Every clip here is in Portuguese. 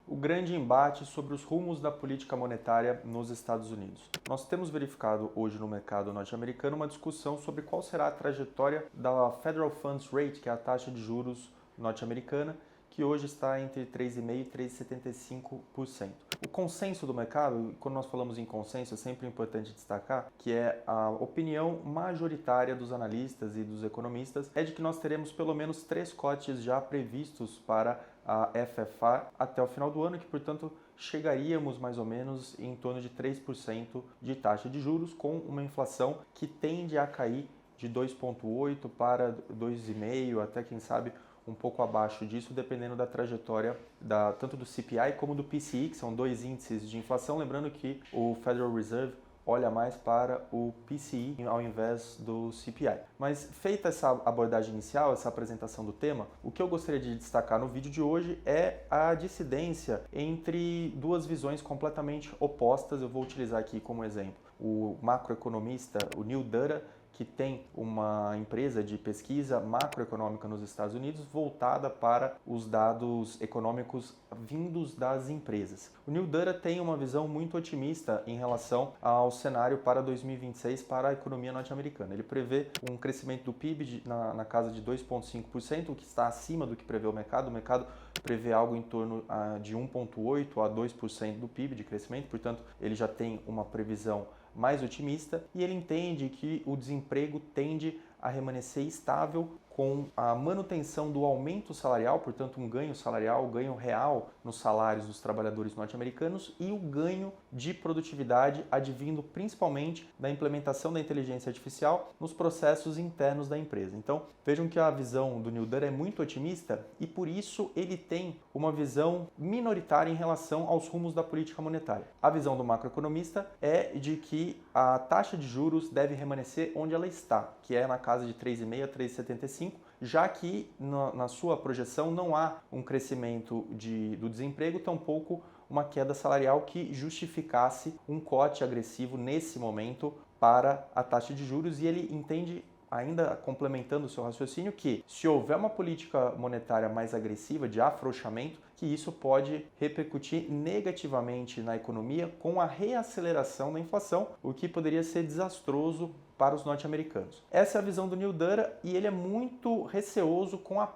o grande embate sobre os rumos da política monetária nos Estados Unidos. Nós temos verificado hoje no mercado norte-americano uma discussão sobre qual será a trajetória da Federal Funds Rate, que é a taxa de juros norte-americana, que hoje está entre 3,5% e 3,75%. O consenso do mercado, quando nós falamos em consenso, é sempre importante destacar que é a opinião majoritária dos analistas e dos economistas é de que nós teremos pelo menos 3 cortes já previstos para a FFA até o final do ano, que, portanto, chegaríamos mais ou menos em torno de 3% de taxa de juros, com uma inflação que tende a cair de 2,8% para 2,5%, até quem sabe um pouco abaixo disso, dependendo da trajetória tanto do CPI como do PCI, que são 2 índices de inflação. Lembrando que o Federal Reserve olha mais para o PCI ao invés do CPI. Mas feita essa abordagem inicial, essa apresentação do tema, o que eu gostaria de destacar no vídeo de hoje é a dissidência entre duas visões completamente opostas. Eu vou utilizar aqui como exemplo o macroeconomista, o Neil Dutta, que tem uma empresa de pesquisa macroeconômica nos Estados Unidos voltada para os dados econômicos vindos das empresas. O Neil Dutta tem uma visão muito otimista em relação ao cenário para 2026 para a economia norte-americana. Ele prevê um crescimento do PIB na casa de 2,5%, o que está acima do que prevê o mercado. O mercado prevê algo em torno de 1,8% a 2% do PIB de crescimento, portanto, ele já tem uma previsão mais otimista, e ele entende que o desemprego tende a permanecer estável com a manutenção do aumento salarial, portanto um ganho salarial, ganho real nos salários dos trabalhadores norte-americanos, e o ganho de produtividade advindo principalmente da implementação da inteligência artificial nos processos internos da empresa. Então vejam que a visão do Neil Dutta é muito otimista e por isso ele tem uma visão minoritária em relação aos rumos da política monetária. A visão do macroeconomista é de que a taxa de juros deve permanecer onde ela está, que é na casa de 3,5% a 3,75%, já que na sua projeção não há um crescimento do desemprego, tampouco uma queda salarial que justificasse um corte agressivo nesse momento para a taxa de juros, e ele entende, ainda complementando o seu raciocínio, que se houver uma política monetária mais agressiva, de afrouxamento, que isso pode repercutir negativamente na economia com a reaceleração da inflação, o que poderia ser desastroso para os norte-americanos. Essa é a visão do Neil Dutta e ele é muito receoso com o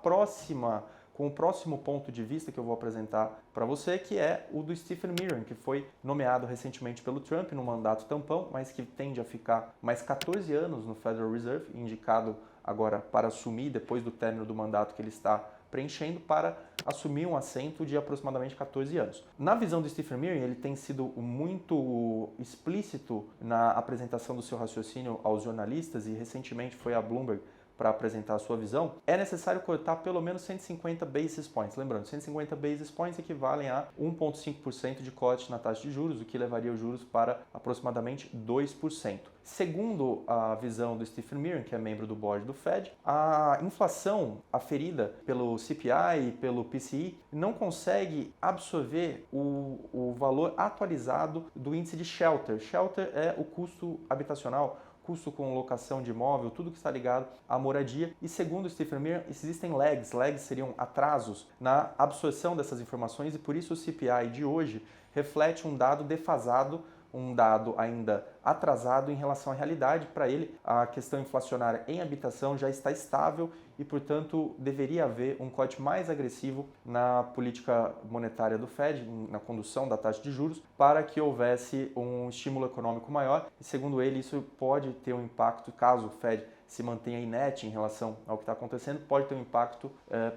próximo ponto de vista que eu vou apresentar para você, que é o do Stephen Miran, que foi nomeado recentemente pelo Trump no mandato tampão, mas que tende a ficar mais 14 anos no Federal Reserve, indicado agora para assumir, depois do término do mandato que ele está preenchendo, para assumir um assento de aproximadamente 14 anos. Na visão do Stephen Miran, ele tem sido muito explícito na apresentação do seu raciocínio aos jornalistas, e recentemente foi a Bloomberg para apresentar a sua visão. É necessário cortar pelo menos 150 basis points. Lembrando, 150 basis points equivalem a 1,5% de corte na taxa de juros, o que levaria os juros para aproximadamente 2%. Segundo a visão do Stephen Miran, que é membro do board do Fed, a inflação aferida pelo CPI e pelo PCI não consegue absorver o valor atualizado do índice de shelter. Shelter é o custo habitacional, custo com locação de imóvel, tudo que está ligado à moradia. E segundo o Stephen Miran, existem lags seriam atrasos na absorção dessas informações, e por isso o CPI de hoje reflete um dado defasado, um dado ainda atrasado em relação à realidade. Para ele, a questão inflacionária em habitação já está estável e, portanto, deveria haver um corte mais agressivo na política monetária do Fed, na condução da taxa de juros, para que houvesse um estímulo econômico maior. E, segundo ele, isso pode ter um impacto, caso o Fed se mantenha inerte em relação ao que está acontecendo, pode ter um impacto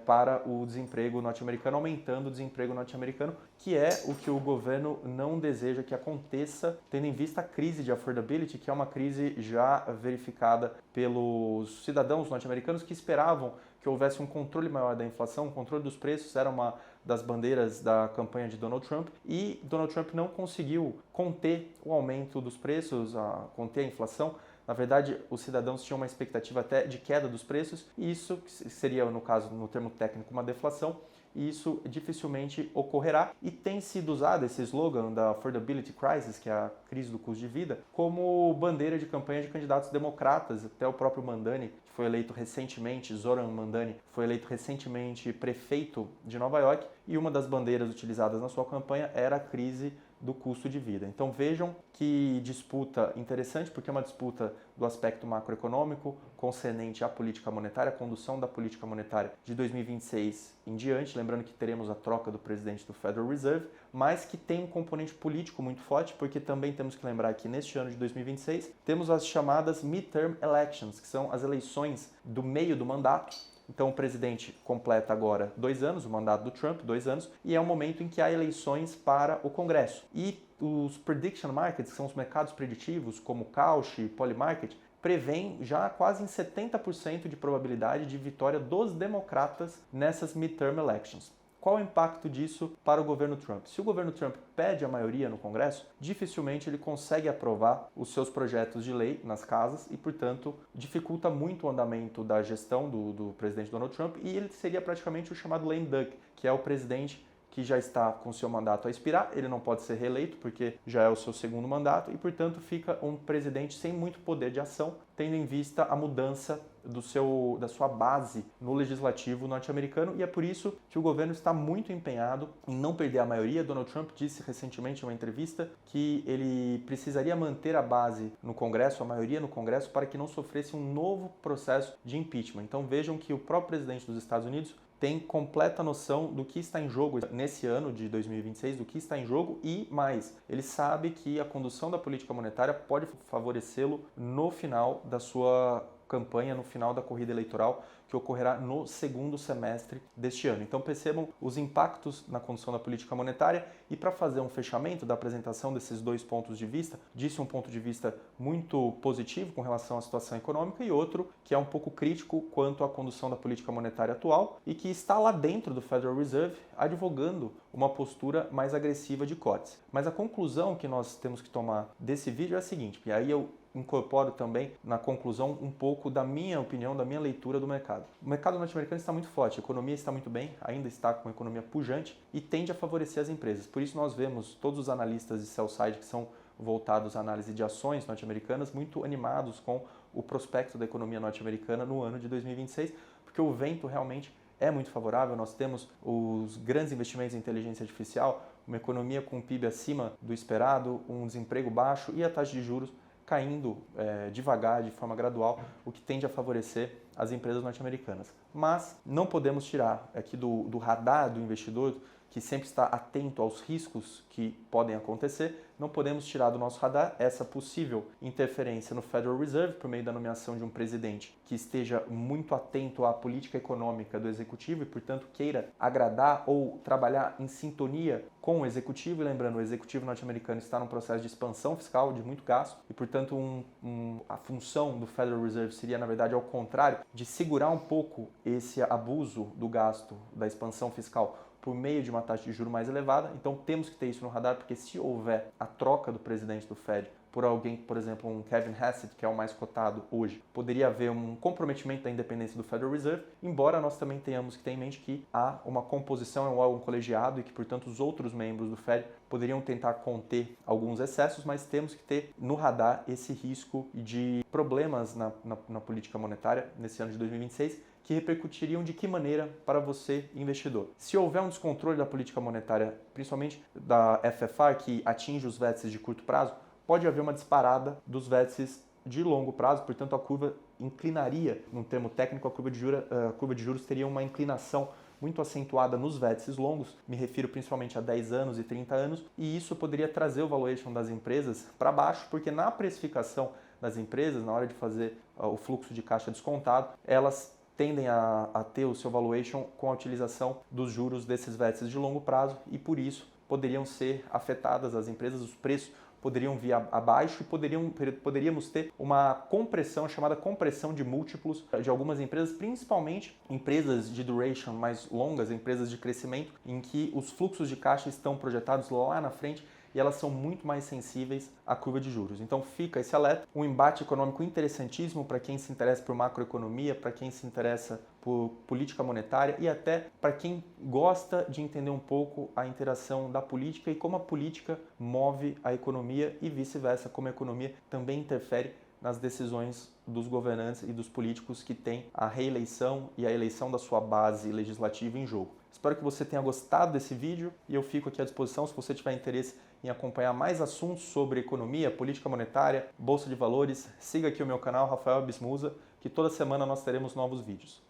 para o desemprego norte-americano, aumentando o desemprego norte-americano, que é o que o governo não deseja que aconteça, tendo em vista a crise de affordability, que é uma crise já verificada pelos cidadãos norte-americanos que esperavam que houvesse um controle maior da inflação, um controle dos preços. Era uma das bandeiras da campanha de Donald Trump, e Donald Trump não conseguiu conter o aumento dos preços, conter a inflação. Na verdade, os cidadãos tinham uma expectativa até de queda dos preços, e isso seria, no caso, no termo técnico, uma deflação, e isso dificilmente ocorrerá. E tem sido usado esse slogan da Affordability Crisis, que é a crise do custo de vida, como bandeira de campanha de candidatos democratas. Até o próprio Mandani, que foi eleito recentemente, Zoran Mandani, foi eleito recentemente prefeito de Nova York, e uma das bandeiras utilizadas na sua campanha era a crise do custo de vida. Então vejam que disputa interessante, porque é uma disputa do aspecto macroeconômico, concernente à política monetária, a condução da política monetária de 2026 em diante, lembrando que teremos a troca do presidente do Federal Reserve, mas que tem um componente político muito forte, porque também temos que lembrar que neste ano de 2026 temos as chamadas midterm elections, que são as eleições do meio do mandato. Então o presidente completa agora 2 anos, o mandato do Trump, 2 anos, e é o momento em que há eleições para o Congresso. E os prediction markets, que são os mercados preditivos, como o Cauchy e Polymarket, prevêem já quase em 70% de probabilidade de vitória dos democratas nessas midterm elections. Qual o impacto disso para o governo Trump? Se o governo Trump pede a maioria no Congresso, dificilmente ele consegue aprovar os seus projetos de lei nas casas e, portanto, dificulta muito o andamento da gestão do presidente Donald Trump, e ele seria praticamente o chamado lame duck, que é o presidente que já está com seu mandato a expirar, ele não pode ser reeleito porque já é o seu segundo mandato e, portanto, fica um presidente sem muito poder de ação, tendo em vista a mudança da sua base no legislativo norte-americano, e é por isso que o governo está muito empenhado em não perder a maioria. Donald Trump disse recentemente em uma entrevista que ele precisaria manter a base no Congresso, a maioria no Congresso, para que não sofresse um novo processo de impeachment. Então vejam que o próprio presidente dos Estados Unidos tem completa noção do que está em jogo nesse ano de 2026, do que está em jogo, e mais, ele sabe que a condução da política monetária pode favorecê-lo no final da sua campanha, no final da corrida eleitoral, que ocorrerá no segundo semestre deste ano. Então percebam os impactos na condução da política monetária, e para fazer um fechamento da apresentação desses dois pontos de vista, disse um ponto de vista muito positivo com relação à situação econômica e outro que é um pouco crítico quanto à condução da política monetária atual e que está lá dentro do Federal Reserve advogando uma postura mais agressiva de cortes. Mas a conclusão que nós temos que tomar desse vídeo é a seguinte, e aí eu incorporo também na conclusão um pouco da minha opinião, da minha leitura do mercado. O mercado norte-americano está muito forte, a economia está muito bem, ainda está com uma economia pujante e tende a favorecer as empresas. Por isso nós vemos todos os analistas de sell side que são voltados à análise de ações norte-americanas muito animados com o prospecto da economia norte-americana no ano de 2026, porque o vento realmente é muito favorável. Nós temos os grandes investimentos em inteligência artificial, uma economia com PIB acima do esperado, um desemprego baixo e a taxa de juros caindo devagar, de forma gradual, o que tende a favorecer as empresas norte-americanas. Mas não podemos tirar aqui do radar do investidor, que sempre está atento aos riscos que podem acontecer, não podemos tirar do nosso radar essa possível interferência no Federal Reserve por meio da nomeação de um presidente que esteja muito atento à política econômica do executivo e, portanto, queira agradar ou trabalhar em sintonia com o executivo. E lembrando, o executivo norte-americano está num processo de expansão fiscal, de muito gasto, e, portanto, a função do Federal Reserve seria, na verdade, ao contrário, de segurar um pouco esse abuso do gasto, da expansão fiscal, por meio de uma taxa de juros mais elevada. Então temos que ter isso no radar, porque se houver a troca do presidente do Fed por alguém, por exemplo, um Kevin Hassett, que é o mais cotado hoje, poderia haver um comprometimento da independência do Federal Reserve, embora nós também tenhamos que ter em mente que há uma composição, é um órgão colegiado e que, portanto, os outros membros do Fed poderiam tentar conter alguns excessos, mas temos que ter no radar esse risco de problemas na política monetária nesse ano de 2026, que repercutiriam de que maneira para você, investidor. Se houver um descontrole da política monetária, principalmente da FFR, que atinge os vértices de curto prazo, pode haver uma disparada dos vértices de longo prazo, portanto a curva inclinaria, num termo técnico, a curva de juros teria uma inclinação muito acentuada nos vértices longos, me refiro principalmente a 10 anos e 30 anos, e isso poderia trazer o valuation das empresas para baixo, porque na precificação das empresas, na hora de fazer o fluxo de caixa descontado, elas tendem a ter o seu valuation com a utilização dos juros desses vértices de longo prazo e, por isso, poderiam ser afetadas as empresas, os preços poderiam vir abaixo e poderíamos ter uma compressão, chamada compressão de múltiplos de algumas empresas, principalmente empresas de duration mais longas, empresas de crescimento, em que os fluxos de caixa estão projetados lá na frente e elas são muito mais sensíveis à curva de juros. Então fica esse alerta, um embate econômico interessantíssimo para quem se interessa por macroeconomia, para quem se interessa por política monetária e até para quem gosta de entender um pouco a interação da política e como a política move a economia e vice-versa, como a economia também interfere nas decisões dos governantes e dos políticos que têm a reeleição e a eleição da sua base legislativa em jogo. Espero que você tenha gostado desse vídeo e eu fico aqui à disposição se você tiver interesse em acompanhar mais assuntos sobre economia, política monetária, bolsa de valores. Siga aqui o meu canal, Rafael Abismusa, que toda semana nós teremos novos vídeos.